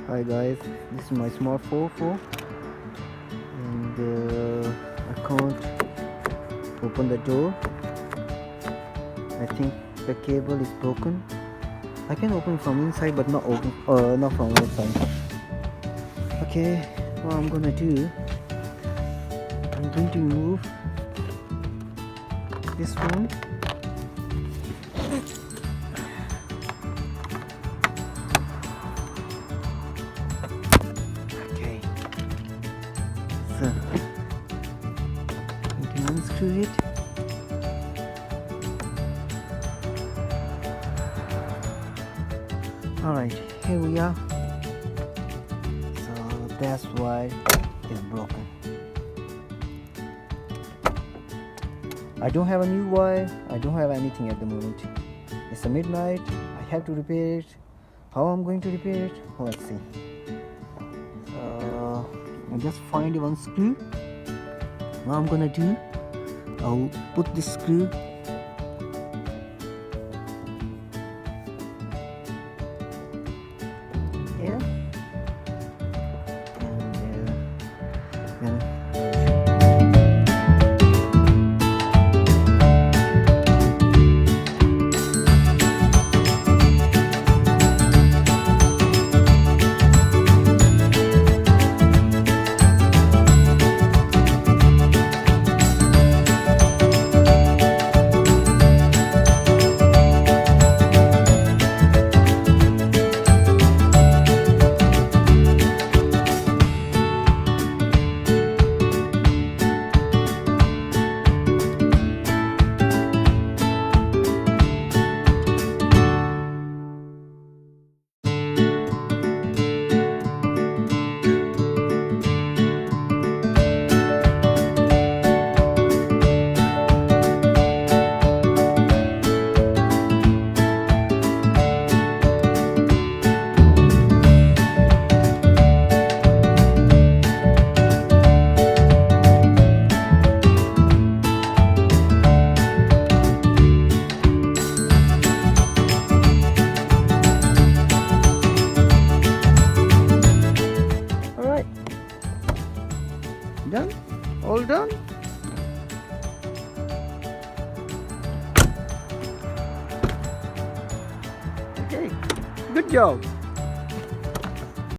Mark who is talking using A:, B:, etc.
A: Hi guys, this is my smart Forfour and I can't open the door. I think the cable is broken. I can open from inside but not from outside. Okay, what I'm gonna do, I'm going to remove this one. Okay, so you can unscrew it. Alright, here we are. So that's why it's broken. I don't have a new wire, I don't have anything at the moment. It's a midnight, I have to repair it. How I'm going to repair it? Let's see. I just find one screw. What I'm gonna do, I'll put this screw here and then done? All done? Okay, good job.